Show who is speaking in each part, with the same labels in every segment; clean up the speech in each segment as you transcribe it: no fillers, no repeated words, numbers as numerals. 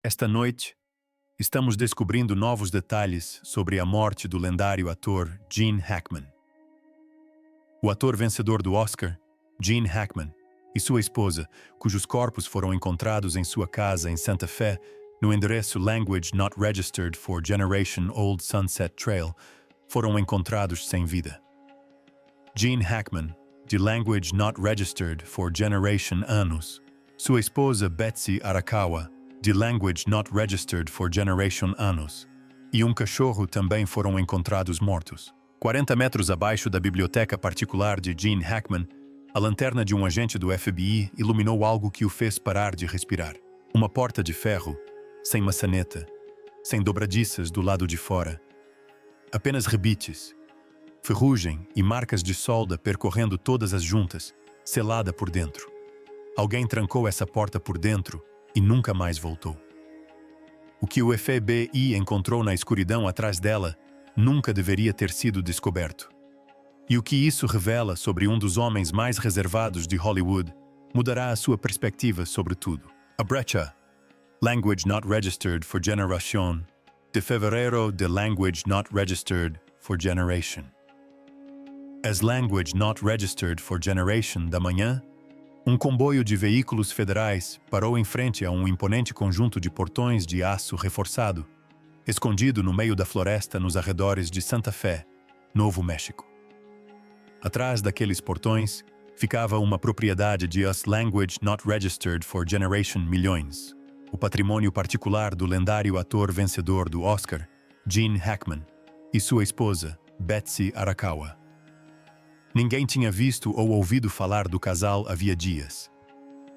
Speaker 1: Esta noite, estamos descobrindo novos detalhes sobre a morte do lendário ator Gene Hackman. O ator vencedor do Oscar, Gene Hackman, e sua esposa, cujos corpos foram encontrados em sua casa em Santa Fe, no endereço Language Not Registered for Generation Old Sunset Trail, foram encontrados sem vida. Gene Hackman, de Language Not Registered for Generation Anos, sua esposa Betsy Arakawa, de Language Not Registered for Generation Anos, e um cachorro também foram encontrados mortos. 40 metros abaixo da biblioteca particular de Gene Hackman, a lanterna de um agente do FBI iluminou algo que o fez parar de respirar. Uma porta de ferro, sem maçaneta, sem dobradiças do lado de fora. Apenas rebites, ferrugem e marcas de solda percorrendo todas as juntas, selada por dentro. Alguém trancou essa porta por dentro e nunca mais voltou. O que o FBI encontrou na escuridão atrás dela nunca deveria ter sido descoberto. E o que isso revela sobre um dos homens mais reservados de Hollywood mudará a sua perspectiva sobre tudo. A brecha, Language Not Registered for Generation, de fevereiro de Language Not Registered for Generation. As Language Not Registered for Generation da manhã, um comboio de veículos federais parou em frente a um imponente conjunto de portões de aço reforçado, escondido no meio da floresta nos arredores de Santa Fe, Novo México. Atrás daqueles portões ficava uma propriedade de As Language Not Registered for Generation Milhões, o patrimônio particular do lendário ator vencedor do Oscar, Gene Hackman, e sua esposa, Betsy Arakawa. Ninguém tinha visto ou ouvido falar do casal havia dias.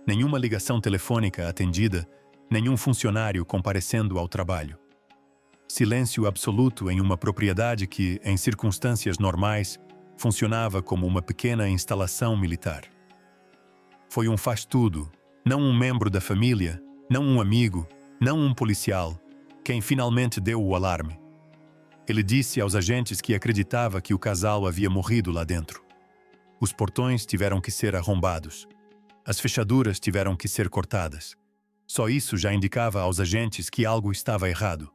Speaker 1: Nenhuma ligação telefônica atendida, nenhum funcionário comparecendo ao trabalho. Silêncio absoluto em uma propriedade que, em circunstâncias normais, funcionava como uma pequena instalação militar. Foi um faz-tudo, não um membro da família, não um amigo, não um policial, quem finalmente deu o alarme. Ele disse aos agentes que acreditava que o casal havia morrido lá dentro. Os portões tiveram que ser arrombados. As fechaduras tiveram que ser cortadas. Só isso já indicava aos agentes que algo estava errado.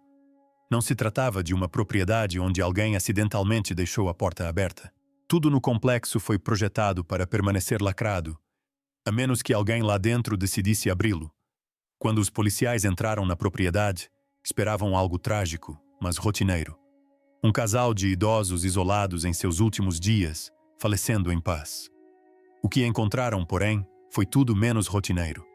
Speaker 1: Não se tratava de uma propriedade onde alguém acidentalmente deixou a porta aberta. Tudo no complexo foi projetado para permanecer lacrado, a menos que alguém lá dentro decidisse abri-lo. Quando os policiais entraram na propriedade, esperavam algo trágico, mas rotineiro. Um casal de idosos isolados em seus últimos dias, falecendo em paz. O que encontraram, porém, foi tudo menos rotineiro.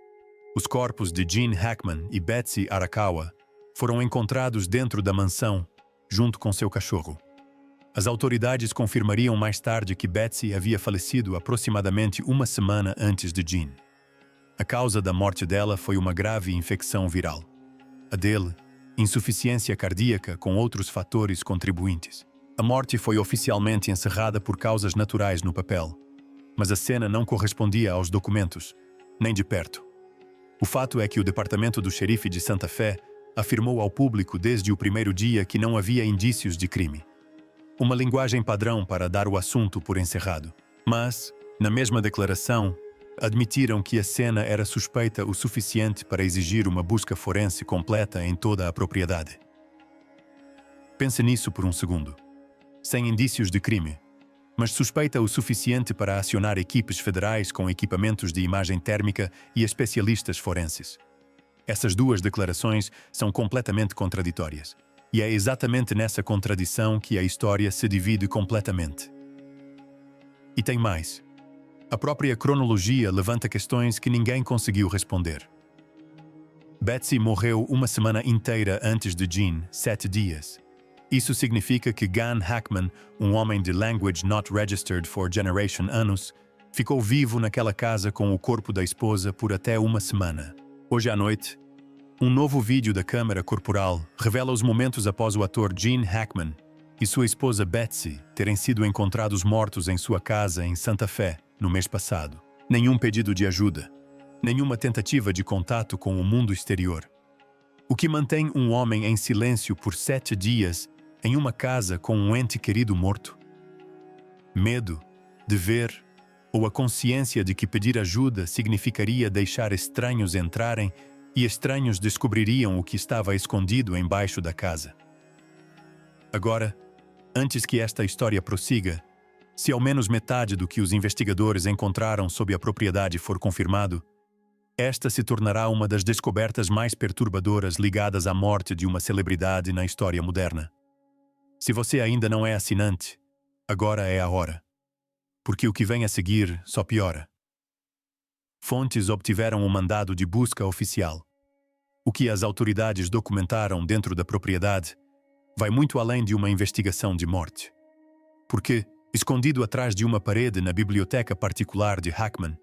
Speaker 1: Os corpos de Gene Hackman e Betsy Arakawa foram encontrados dentro da mansão, junto com seu cachorro. As autoridades confirmariam mais tarde que Betsy havia falecido aproximadamente uma semana antes de Gene. A causa da morte dela foi uma grave infecção viral. A dele, insuficiência cardíaca com outros fatores contribuintes. A morte foi oficialmente encerrada por causas naturais no papel, mas a cena não correspondia aos documentos, nem de perto. O fato é que o departamento do xerife de Santa Fe afirmou ao público desde o primeiro dia que não havia indícios de crime. Uma linguagem padrão para dar o assunto por encerrado. Mas, na mesma declaração, admitiram que a cena era suspeita o suficiente para exigir uma busca forense completa em toda a propriedade. Pense nisso por um segundo. Sem indícios de crime, mas suspeita o suficiente para acionar equipes federais com equipamentos de imagem térmica e especialistas forenses. Essas duas declarações são completamente contraditórias. E é exatamente nessa contradição que a história se divide completamente. E tem mais. A própria cronologia levanta questões que ninguém conseguiu responder. Betsy morreu uma semana inteira antes de Gene, 7 dias. Isso significa que Gene Hackman, um homem de Language Not Registered for Generation Anos, ficou vivo naquela casa com o corpo da esposa por até uma semana. Hoje à noite, um novo vídeo da câmara corporal revela os momentos após o ator Gene Hackman e sua esposa Betsy terem sido encontrados mortos em sua casa em Santa Fe no mês passado. Nenhum pedido de ajuda, nenhuma tentativa de contato com o mundo exterior. O que mantém um homem em silêncio por 7 dias em uma casa com um ente querido morto? Medo, dever ou a consciência de que pedir ajuda significaria deixar estranhos entrarem e estranhos descobririam o que estava escondido embaixo da casa. Agora, antes que esta história prossiga, se ao menos metade do que os investigadores encontraram sob a propriedade for confirmado, esta se tornará uma das descobertas mais perturbadoras ligadas à morte de uma celebridade na história moderna. Se você ainda não é assinante, agora é a hora. Porque o que vem a seguir só piora. Fontes obtiveram um mandado de busca oficial. O que as autoridades documentaram dentro da propriedade vai muito além de uma investigação de morte. Porque, escondido atrás de uma parede na biblioteca particular de Hackman,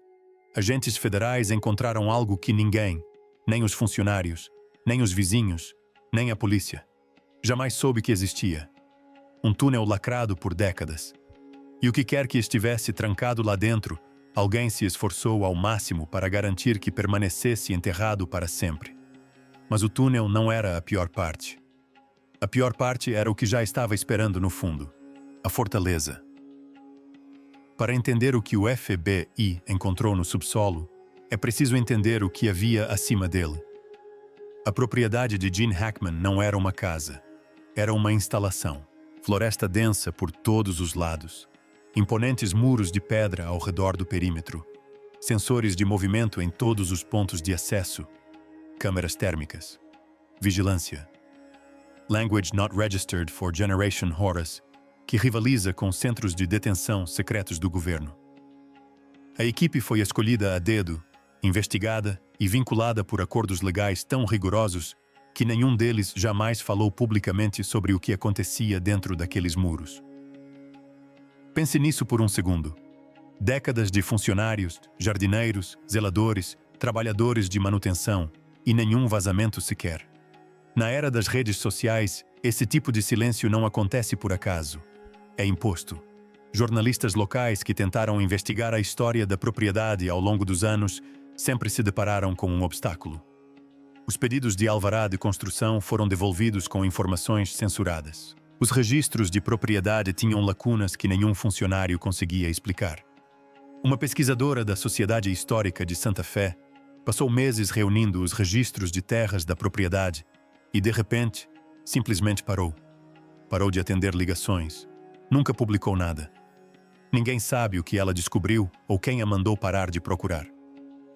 Speaker 1: agentes federais encontraram algo que ninguém, nem os funcionários, nem os vizinhos, nem a polícia, jamais soube que existia. Um túnel lacrado por décadas. E o que quer que estivesse trancado lá dentro, alguém se esforçou ao máximo para garantir que permanecesse enterrado para sempre. Mas o túnel não era a pior parte. A pior parte era o que já estava esperando no fundo, a fortaleza. Para entender o que o FBI encontrou no subsolo, é preciso entender o que havia acima dele. A propriedade de Gene Hackman não era uma casa, era uma instalação. Floresta densa por todos os lados, imponentes muros de pedra ao redor do perímetro, sensores de movimento em todos os pontos de acesso, câmeras térmicas, vigilância. Language Not Registered for Generation Horus, que rivaliza com centros de detenção secretos do governo. A equipe foi escolhida a dedo, investigada e vinculada por acordos legais tão rigorosos que nenhum deles jamais falou publicamente sobre o que acontecia dentro daqueles muros. Pense nisso por um segundo. Décadas de funcionários, jardineiros, zeladores, trabalhadores de manutenção e nenhum vazamento sequer. Na era das redes sociais, esse tipo de silêncio não acontece por acaso. É imposto. Jornalistas locais que tentaram investigar a história da propriedade ao longo dos anos sempre se depararam com um obstáculo. Os pedidos de alvará de construção foram devolvidos com informações censuradas. Os registros de propriedade tinham lacunas que nenhum funcionário conseguia explicar. Uma pesquisadora da Sociedade Histórica de Santa Fé passou meses reunindo os registros de terras da propriedade e, de repente, simplesmente parou. Parou de atender ligações. Nunca publicou nada. Ninguém sabe o que ela descobriu ou quem a mandou parar de procurar.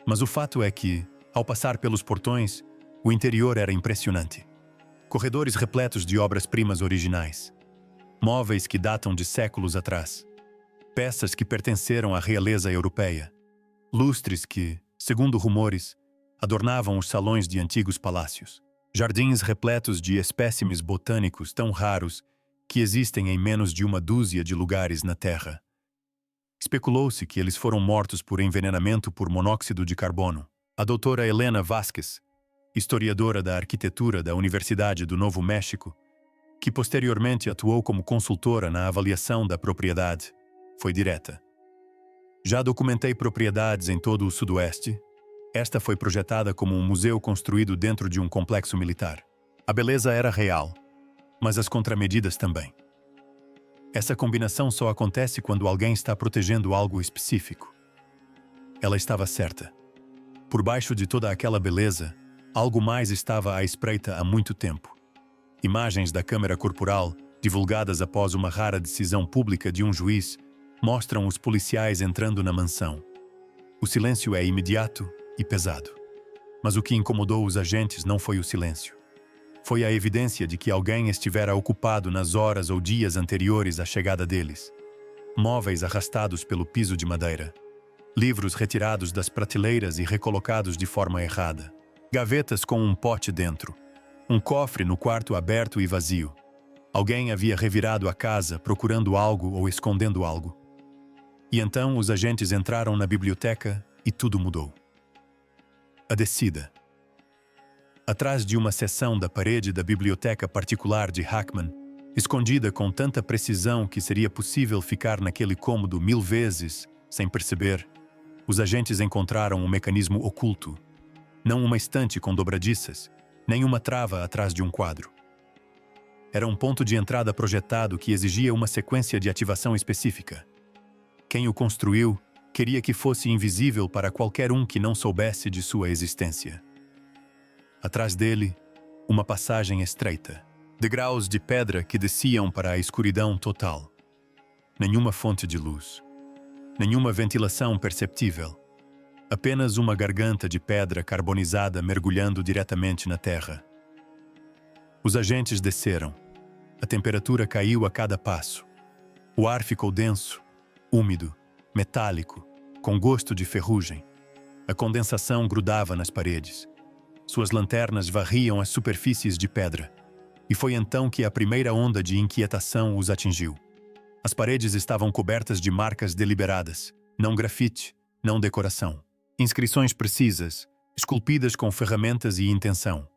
Speaker 1: Mas o fato é que, ao passar pelos portões, o interior era impressionante. Corredores repletos de obras-primas originais. Móveis que datam de séculos atrás. Peças que pertenceram à realeza europeia. Lustres que, segundo rumores, adornavam os salões de antigos palácios. Jardins repletos de espécimes botânicos tão raros que existem em menos de uma dúzia de lugares na Terra. Especulou-se que eles foram mortos por envenenamento por monóxido de carbono. A doutora Helena Vasquez, historiadora da arquitetura da Universidade do Novo México, que posteriormente atuou como consultora na avaliação da propriedade, foi direta. Já documentei propriedades em todo o Sudoeste. Esta foi projetada como um museu construído dentro de um complexo militar. A beleza era real, mas as contramedidas também. Essa combinação só acontece quando alguém está protegendo algo específico. Ela estava certa. Por baixo de toda aquela beleza, algo mais estava à espreita há muito tempo. Imagens da câmera corporal, divulgadas após uma rara decisão pública de um juiz, mostram os policiais entrando na mansão. O silêncio é imediato e pesado. Mas o que incomodou os agentes não foi o silêncio. Foi a evidência de que alguém estivera ocupado nas horas ou dias anteriores à chegada deles. Móveis arrastados pelo piso de madeira. Livros retirados das prateleiras e recolocados de forma errada. Gavetas com um pote dentro. Um cofre no quarto aberto e vazio. Alguém havia revirado a casa procurando algo ou escondendo algo. E então os agentes entraram na biblioteca e tudo mudou. A descida. Atrás de uma seção da parede da biblioteca particular de Hackman, escondida com tanta precisão que seria possível ficar naquele cômodo 1000 vezes, sem perceber, os agentes encontraram um mecanismo oculto. Não uma estante com dobradiças, nem uma trava atrás de um quadro. Era um ponto de entrada projetado que exigia uma sequência de ativação específica. Quem o construiu queria que fosse invisível para qualquer um que não soubesse de sua existência. Atrás dele, uma passagem estreita. Degraus de pedra que desciam para a escuridão total. Nenhuma fonte de luz. Nenhuma ventilação perceptível. Apenas uma garganta de pedra carbonizada mergulhando diretamente na terra. Os agentes desceram. A temperatura caiu a cada passo. O ar ficou denso, úmido, metálico, com gosto de ferrugem. A condensação grudava nas paredes. Suas lanternas varriam as superfícies de pedra. E foi então que a primeira onda de inquietação os atingiu. As paredes estavam cobertas de marcas deliberadas, não grafite, não decoração. Inscrições precisas, esculpidas com ferramentas e intenção.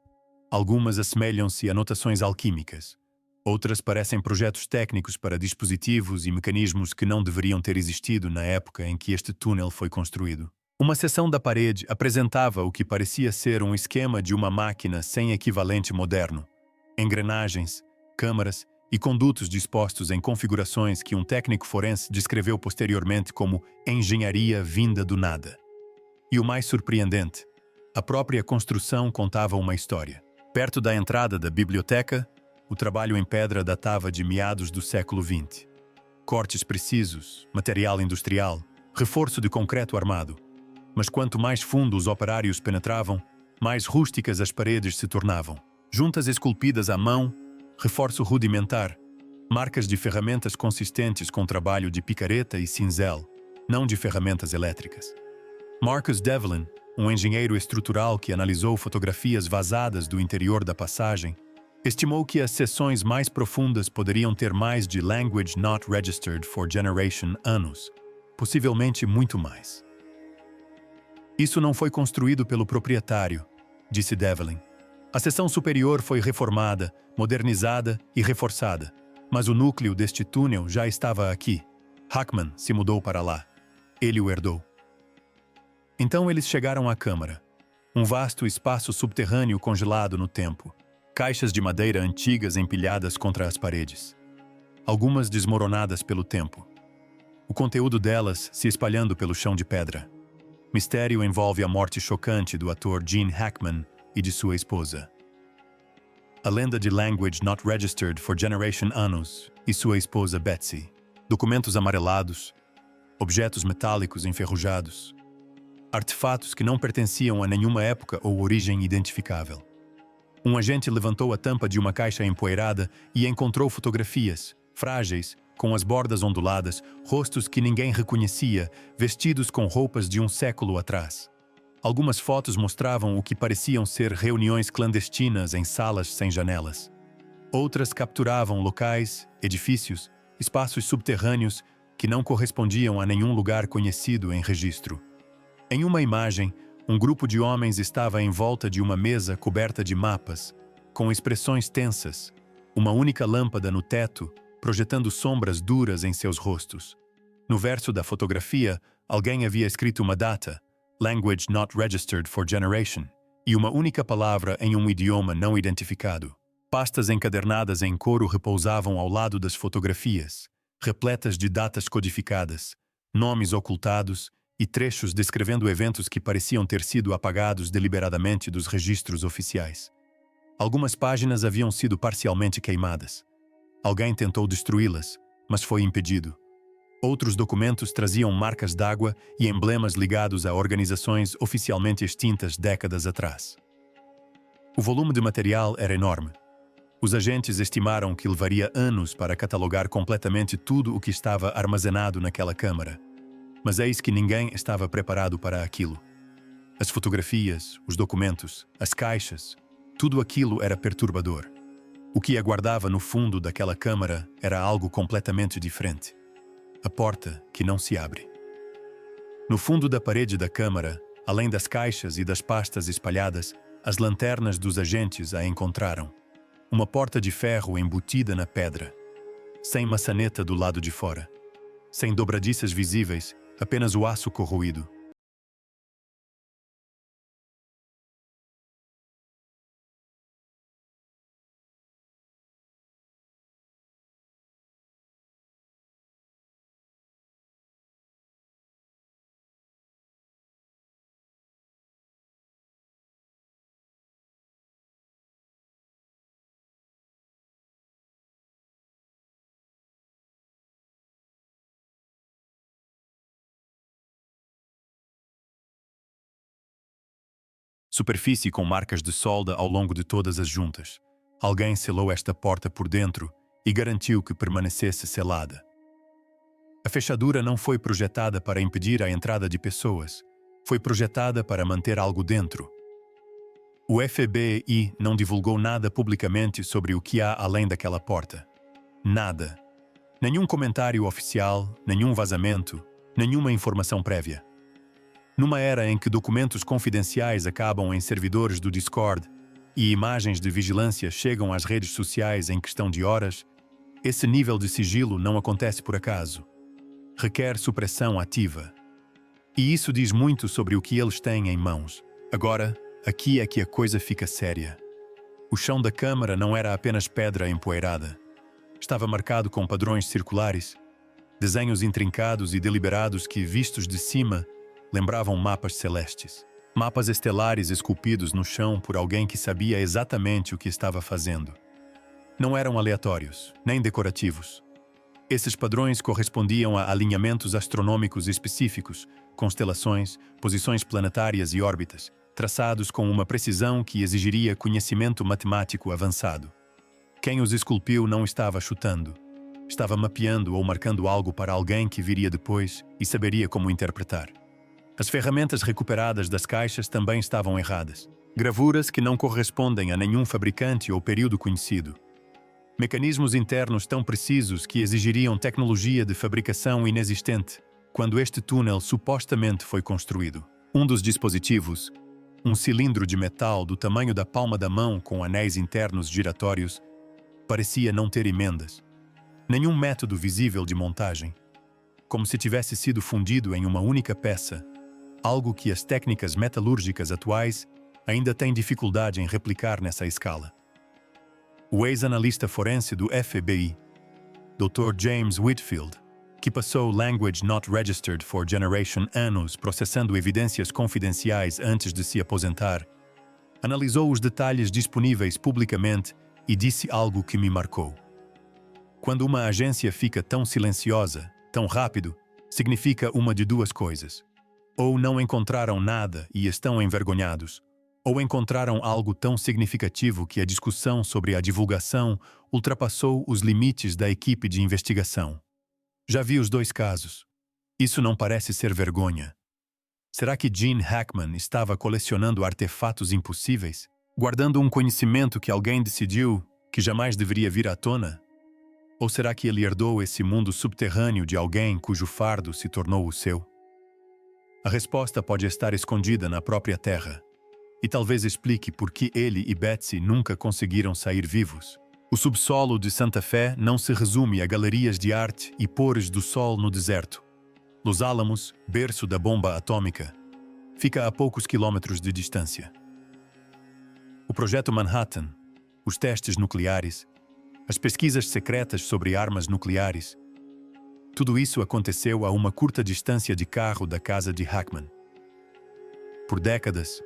Speaker 1: Algumas assemelham-se a notações alquímicas. Outras parecem projetos técnicos para dispositivos e mecanismos que não deveriam ter existido na época em que este túnel foi construído. Uma seção da parede apresentava o que parecia ser um esquema de uma máquina sem equivalente moderno. Engrenagens, câmaras e condutos dispostos em configurações que um técnico forense descreveu posteriormente como engenharia vinda do nada. E o mais surpreendente, a própria construção contava uma história. Perto da entrada da biblioteca, o trabalho em pedra datava de meados do século XX. Cortes precisos, material industrial, reforço de concreto armado. Mas quanto mais fundo os operários penetravam, mais rústicas as paredes se tornavam. Juntas esculpidas à mão, reforço rudimentar, marcas de ferramentas consistentes com trabalho de picareta e cinzel, não de ferramentas elétricas. Marcus Devlin, um engenheiro estrutural que analisou fotografias vazadas do interior da passagem, estimou que as seções mais profundas poderiam ter mais de Language Not Registered for Generation anos, possivelmente muito mais. Isso não foi construído pelo proprietário, disse Devlin. A seção superior foi reformada, modernizada e reforçada, mas o núcleo deste túnel já estava aqui. Hackman se mudou para lá. Ele o herdou. Então eles chegaram à câmara. Um vasto espaço subterrâneo congelado no tempo. Caixas de madeira antigas empilhadas contra as paredes. Algumas desmoronadas pelo tempo. O conteúdo delas se espalhando pelo chão de pedra. Mistério envolve a morte chocante do ator Gene Hackman e de sua esposa. A lenda de Language Not Registered for Generation anos e sua esposa Betsy. Documentos amarelados, objetos metálicos enferrujados, artefatos que não pertenciam a nenhuma época ou origem identificável. Um agente levantou a tampa de uma caixa empoeirada e encontrou fotografias, frágeis, com as bordas onduladas, rostos que ninguém reconhecia, vestidos com roupas de um século atrás. Algumas fotos mostravam o que pareciam ser reuniões clandestinas em salas sem janelas. Outras capturavam locais, edifícios, espaços subterrâneos que não correspondiam a nenhum lugar conhecido em registro. Em uma imagem, um grupo de homens estava em volta de uma mesa coberta de mapas, com expressões tensas, uma única lâmpada no teto, projetando sombras duras em seus rostos. No verso da fotografia, alguém havia escrito uma data, Language Not Registered for Generation, e uma única palavra em um idioma não identificado. Pastas encadernadas em couro repousavam ao lado das fotografias, repletas de datas codificadas, nomes ocultados e trechos descrevendo eventos que pareciam ter sido apagados deliberadamente dos registros oficiais. Algumas páginas haviam sido parcialmente queimadas. Alguém tentou destruí-las, mas foi impedido. Outros documentos traziam marcas d'água e emblemas ligados a organizações oficialmente extintas décadas atrás. O volume de material era enorme. Os agentes estimaram que levaria anos para catalogar completamente tudo o que estava armazenado naquela câmara. Mas eis que ninguém estava preparado para aquilo. As fotografias, os documentos, as caixas, tudo aquilo era perturbador. O que aguardava no fundo daquela câmara era algo completamente diferente. A porta que não se abre. No fundo da parede da câmara, além das caixas e das pastas espalhadas, as lanternas dos agentes a encontraram. Uma porta de ferro embutida na pedra, sem maçaneta do lado de fora, sem dobradiças visíveis, apenas o aço corroído. superfície com marcas de solda ao longo de todas as juntas. Alguém selou esta porta por dentro e garantiu que permanecesse selada. A fechadura não foi projetada para impedir a entrada de pessoas, foi projetada para manter algo dentro. O FBI não divulgou nada publicamente sobre o que há além daquela porta. Nada. Nenhum comentário oficial, nenhum vazamento, nenhuma informação prévia. Numa era em que documentos confidenciais acabam em servidores do Discord e imagens de vigilância chegam às redes sociais em questão de horas, esse nível de sigilo não acontece por acaso. Requer supressão ativa. E isso diz muito sobre o que eles têm em mãos. Agora, aqui é que a coisa fica séria. O chão da câmara não era apenas pedra empoeirada. Estava marcado com padrões circulares, desenhos intrincados e deliberados que, vistos de cima, lembravam mapas celestes. Mapas estelares esculpidos no chão por alguém que sabia exatamente o que estava fazendo. Não eram aleatórios, nem decorativos. Esses padrões correspondiam a alinhamentos astronômicos específicos, constelações, posições planetárias e órbitas, traçados com uma precisão que exigiria conhecimento matemático avançado. Quem os esculpiu não estava chutando. Estava mapeando ou marcando algo para alguém que viria depois e saberia como interpretar. As ferramentas recuperadas das caixas também estavam erradas. Gravuras que não correspondem a nenhum fabricante ou período conhecido. Mecanismos internos tão precisos que exigiriam tecnologia de fabricação inexistente quando este túnel supostamente foi construído. Um dos dispositivos, um cilindro de metal do tamanho da palma da mão com anéis internos giratórios, parecia não ter emendas. Nenhum método visível de montagem. Como se tivesse sido fundido em uma única peça, algo que as técnicas metalúrgicas atuais ainda têm dificuldade em replicar nessa escala. O ex-analista forense do FBI, Dr. James Whitfield, que passou Language Not Registered for Generation anos processando evidências confidenciais antes de se aposentar, analisou os detalhes disponíveis publicamente e disse algo que me marcou. Quando uma agência fica tão silenciosa, tão rápido, significa uma de duas coisas. Ou não encontraram nada e estão envergonhados, ou encontraram algo tão significativo que a discussão sobre a divulgação ultrapassou os limites da equipe de investigação. Já vi os dois casos. Isso não parece ser vergonha. Será que Gene Hackman estava colecionando artefatos impossíveis? Guardando um conhecimento que alguém decidiu que jamais deveria vir à tona? Ou será que ele herdou esse mundo subterrâneo de alguém cujo fardo se tornou o seu? A resposta pode estar escondida na própria Terra. E talvez explique por que ele e Betsy nunca conseguiram sair vivos. O subsolo de Santa Fé não se resume a galerias de arte e pores do sol no deserto. Los Alamos, berço da bomba atômica, fica a poucos quilômetros de distância. O Projeto Manhattan, os testes nucleares, as pesquisas secretas sobre armas nucleares, tudo isso aconteceu a uma curta distância de carro da casa de Hackman. Por décadas,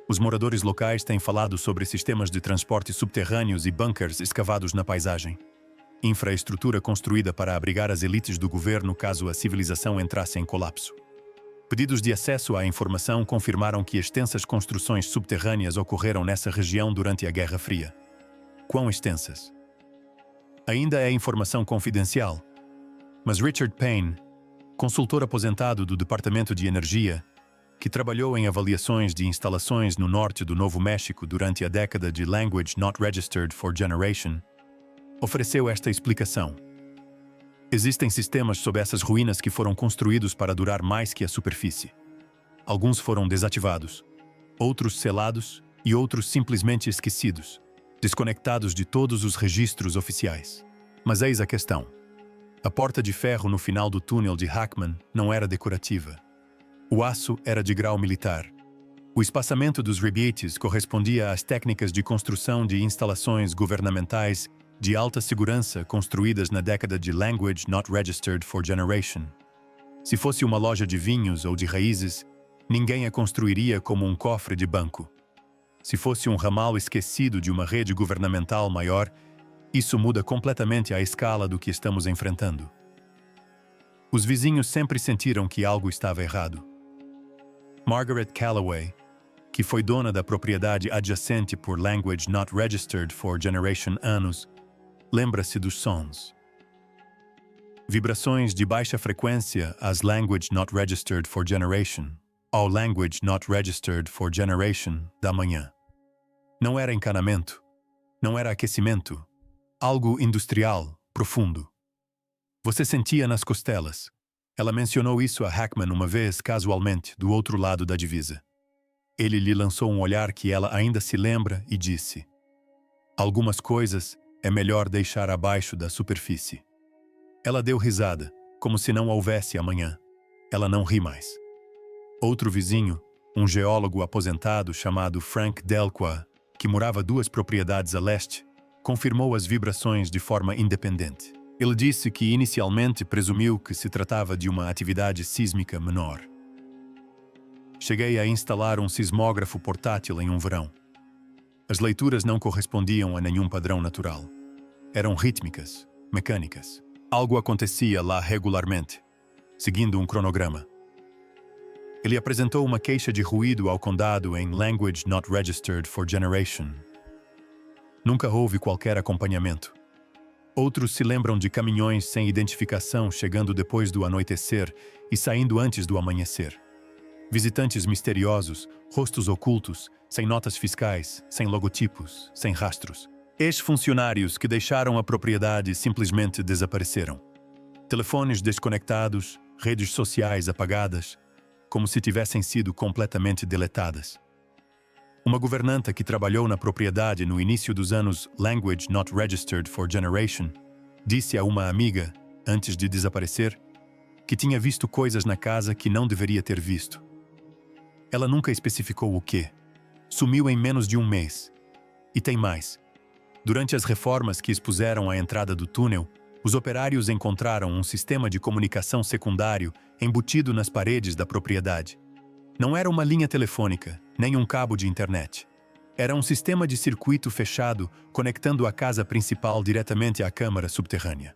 Speaker 1: os moradores locais têm falado sobre sistemas de transporte subterrâneos e bunkers escavados na paisagem. Infraestrutura construída para abrigar as elites do governo caso a civilização entrasse em colapso. Pedidos de acesso à informação confirmaram que extensas construções subterrâneas ocorreram nessa região durante a Guerra Fria. Quão extensas? Ainda é informação confidencial, mas Richard Payne, consultor aposentado do Departamento de Energia, que trabalhou em avaliações de instalações no norte do Novo México durante a década de Language Not Registered for Generation, ofereceu esta explicação. Existem sistemas sob essas ruínas que foram construídos para durar mais que a superfície. Alguns foram desativados, outros selados e outros simplesmente esquecidos, desconectados de todos os registros oficiais. Mas eis a questão. A porta de ferro no final do túnel de Hackman não era decorativa. O aço era de grau militar. O espaçamento dos rebetes correspondia às técnicas de construção de instalações governamentais de alta segurança construídas na década de Language Not Registered for Generation. Se fosse uma loja de vinhos ou de raízes, ninguém a construiria como um cofre de banco. Se fosse um ramal esquecido de uma rede governamental maior, isso muda completamente a escala do que estamos enfrentando. Os vizinhos sempre sentiram que algo estava errado. Margaret Calloway, que foi dona da propriedade adjacente por Language Not Registered for Generation anos, lembra-se dos sons. Vibrações de baixa frequência às Language Not Registered for Generation, ao Language Not Registered for Generation da manhã. Não era encanamento, não era aquecimento, algo industrial, profundo. Você sentia nas costelas. Ela mencionou isso a Hackman uma vez, casualmente, do outro lado da divisa. Ele lhe lançou um olhar que ela ainda se lembra e disse: algumas coisas é melhor deixar abaixo da superfície. Ela deu risada, como se não houvesse amanhã. Ela não ri mais. Outro vizinho, um geólogo aposentado chamado Frank Delqua, que morava 2 propriedades a leste, confirmou as vibrações de forma independente. Ele disse que inicialmente presumiu que se tratava de uma atividade sísmica menor. Cheguei a instalar um sismógrafo portátil em um verão. As leituras não correspondiam a nenhum padrão natural. Eram rítmicas, mecânicas. Algo acontecia lá regularmente, seguindo um cronograma. Ele apresentou uma queixa de ruído ao condado em Language Not Registered for Generation. Nunca houve qualquer acompanhamento. Outros se lembram de caminhões sem identificação chegando depois do anoitecer e saindo antes do amanhecer. Visitantes misteriosos, rostos ocultos, sem notas fiscais, sem logotipos, sem rastros. Ex-funcionários que deixaram a propriedade simplesmente desapareceram. Telefones desconectados, redes sociais apagadas, como se tivessem sido completamente deletadas. Uma governanta que trabalhou na propriedade no início dos anos Language Not Registered for Generation disse a uma amiga, antes de desaparecer, que tinha visto coisas na casa que não deveria ter visto. Ela nunca especificou o quê. Sumiu em menos de um mês. E tem mais. Durante as reformas que expuseram a entrada do túnel, os operários encontraram um sistema de comunicação secundário embutido nas paredes da propriedade. Não era uma linha telefônica, nem um cabo de internet. Era um sistema de circuito fechado conectando a casa principal diretamente à câmara subterrânea.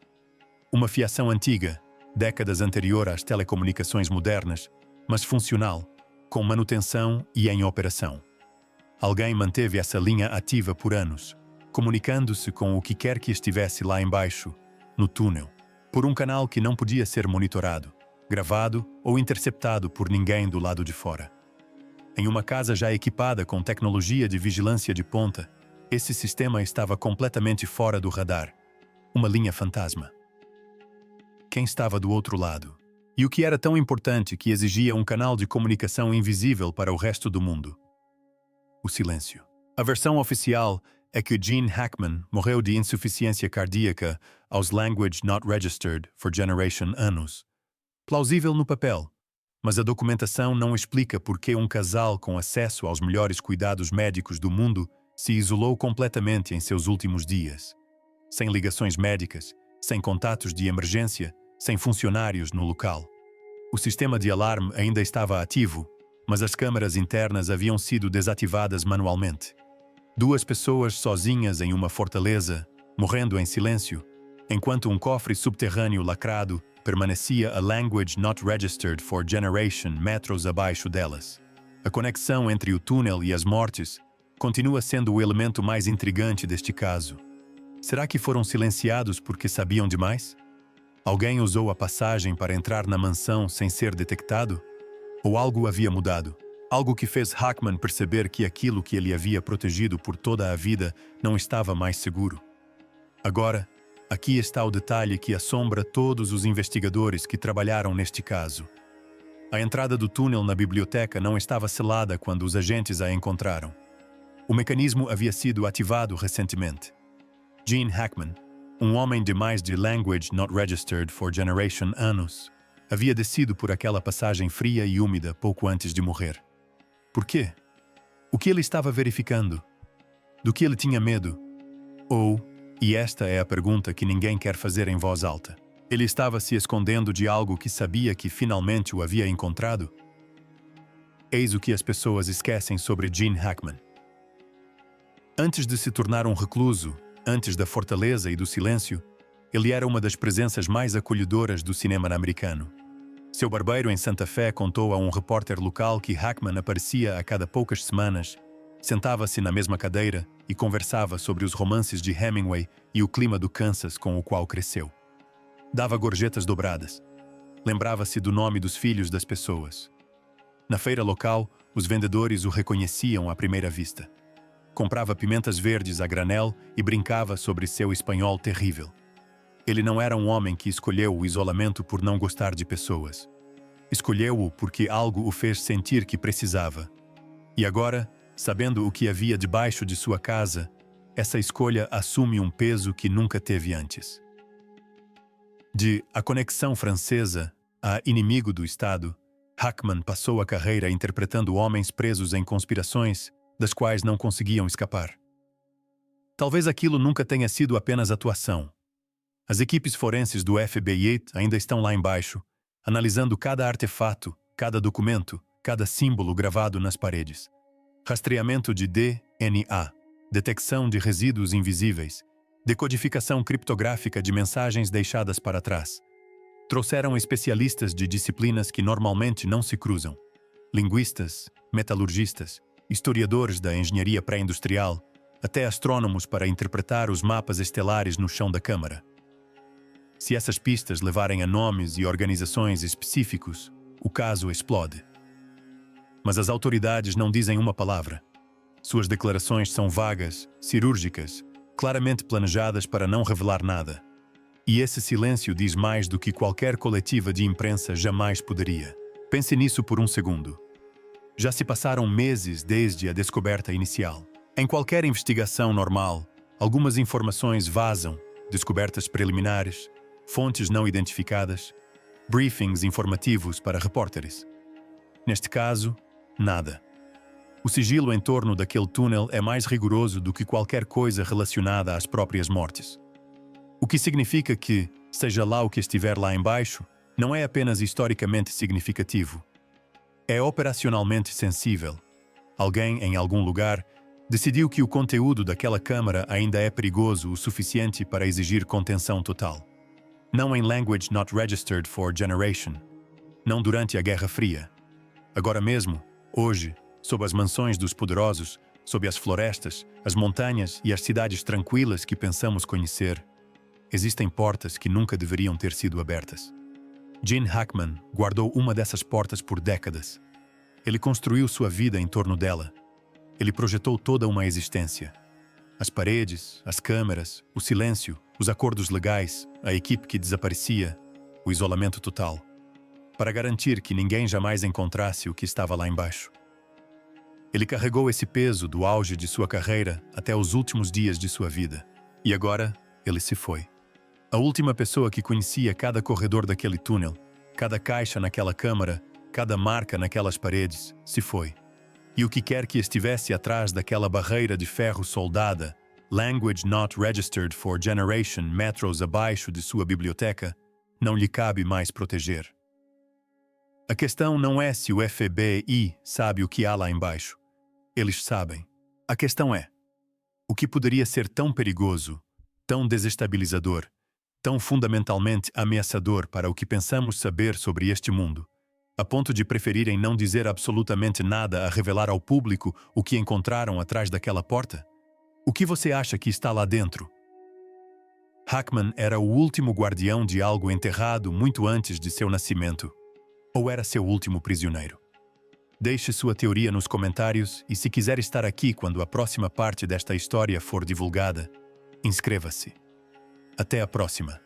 Speaker 1: Uma fiação antiga, décadas anterior às telecomunicações modernas, mas funcional, com manutenção e em operação. Alguém manteve essa linha ativa por anos, comunicando-se com o que quer que estivesse lá embaixo, no túnel, por um canal que não podia ser monitorado, gravado ou interceptado por ninguém do lado de fora. Em uma casa já equipada com tecnologia de vigilância de ponta, esse sistema estava completamente fora do radar. Uma linha fantasma. Quem estava do outro lado? E o que era tão importante que exigia um canal de comunicação invisível para o resto do mundo? O silêncio. A versão oficial é que Gene Hackman morreu de insuficiência cardíaca aos Language Not Registered for Generation anos. Plausível no papel, mas a documentação não explica por que um casal com acesso aos melhores cuidados médicos do mundo se isolou completamente em seus últimos dias. Sem ligações médicas, sem contatos de emergência, sem funcionários no local. O sistema de alarme ainda estava ativo, mas as câmaras internas haviam sido desativadas manualmente. 2 pessoas sozinhas em uma fortaleza, morrendo em silêncio, enquanto um cofre subterrâneo lacrado permanecia a Language Not Registered for Generation metros abaixo delas. A conexão entre o túnel e as mortes continua sendo o elemento mais intrigante deste caso. Será que foram silenciados porque sabiam demais? Alguém usou a passagem para entrar na mansão sem ser detectado? Ou algo havia mudado? Algo que fez Hackman perceber que aquilo que ele havia protegido por toda a vida não estava mais seguro. Agora, aqui está o detalhe que assombra todos os investigadores que trabalharam neste caso. A entrada do túnel na biblioteca não estava selada quando os agentes a encontraram. O mecanismo havia sido ativado recentemente. Gene Hackman, um homem de mais de Language Not Registered for Generation anos, havia descido por aquela passagem fria e úmida pouco antes de morrer. Por quê? O que ele estava verificando? Do que ele tinha medo? Ou, e esta é a pergunta que ninguém quer fazer em voz alta, ele estava se escondendo de algo que sabia que finalmente o havia encontrado? Eis o que as pessoas esquecem sobre Gene Hackman. Antes de se tornar um recluso, antes da fortaleza e do silêncio, ele era uma das presenças mais acolhedoras do cinema americano. Seu barbeiro em Santa Fé contou a um repórter local que Hackman aparecia a cada poucas semanas, sentava-se na mesma cadeira e conversava sobre os romances de Hemingway e o clima do Kansas com o qual cresceu. Dava gorjetas dobradas. Lembrava-se do nome dos filhos das pessoas. Na feira local, os vendedores o reconheciam à primeira vista. Comprava pimentas verdes a granel e brincava sobre seu espanhol terrível. Ele não era um homem que escolheu o isolamento por não gostar de pessoas. Escolheu-o porque algo o fez sentir que precisava. E agora, sabendo o que havia debaixo de sua casa, essa escolha assume um peso que nunca teve antes. De A Conexão Francesa a Inimigo do Estado, Hackman passou a carreira interpretando homens presos em conspirações das quais não conseguiam escapar. Talvez aquilo nunca tenha sido apenas atuação. As equipes forenses do FBI ainda estão lá embaixo, analisando cada artefato, cada documento, cada símbolo gravado nas paredes. Rastreamento de DNA, detecção de resíduos invisíveis, decodificação criptográfica de mensagens deixadas para trás. Trouxeram especialistas de disciplinas que normalmente não se cruzam. Linguistas, metalurgistas, historiadores da engenharia pré-industrial, até astrônomos para interpretar os mapas estelares no chão da Câmara. Se essas pistas levarem a nomes e organizações específicos, o caso explode. Mas as autoridades não dizem uma palavra. Suas declarações são vagas, cirúrgicas, claramente planejadas para não revelar nada. E esse silêncio diz mais do que qualquer coletiva de imprensa jamais poderia. Pense nisso por um segundo. Já se passaram meses desde a descoberta inicial. Em qualquer investigação normal, algumas informações vazam, descobertas preliminares, fontes não identificadas, briefings informativos para repórteres. Neste caso, nada. O sigilo em torno daquele túnel é mais rigoroso do que qualquer coisa relacionada às próprias mortes. O que significa que, seja lá o que estiver lá embaixo, não é apenas historicamente significativo. É operacionalmente sensível. Alguém, em algum lugar, decidiu que o conteúdo daquela câmara ainda é perigoso o suficiente para exigir contenção total. Não em Language Not Registered for Generation. Não durante a Guerra Fria. Agora mesmo, hoje, sob as mansões dos poderosos, sob as florestas, as montanhas e as cidades tranquilas que pensamos conhecer, existem portas que nunca deveriam ter sido abertas. Gene Hackman guardou uma dessas portas por décadas. Ele construiu sua vida em torno dela. Ele projetou toda uma existência. As paredes, as câmeras, o silêncio, os acordos legais, a equipe que desaparecia, o isolamento total, para garantir que ninguém jamais encontrasse o que estava lá embaixo. Ele carregou esse peso do auge de sua carreira até os últimos dias de sua vida. E agora, ele se foi. A última pessoa que conhecia cada corredor daquele túnel, cada caixa naquela câmara, cada marca naquelas paredes, se foi. E o que quer que estivesse atrás daquela barreira de ferro soldada, Language Not Registered for Generation metros abaixo de sua biblioteca, não lhe cabe mais proteger. A questão não é se o FBI sabe o que há lá embaixo. Eles sabem. A questão é: o que poderia ser tão perigoso, tão desestabilizador, tão fundamentalmente ameaçador para o que pensamos saber sobre este mundo, a ponto de preferirem não dizer absolutamente nada a revelar ao público o que encontraram atrás daquela porta? O que você acha que está lá dentro? Hackman era o último guardião de algo enterrado muito antes de seu nascimento. Ou era seu último prisioneiro? Deixe sua teoria nos comentários e, se quiser estar aqui quando a próxima parte desta história for divulgada, inscreva-se. Até a próxima.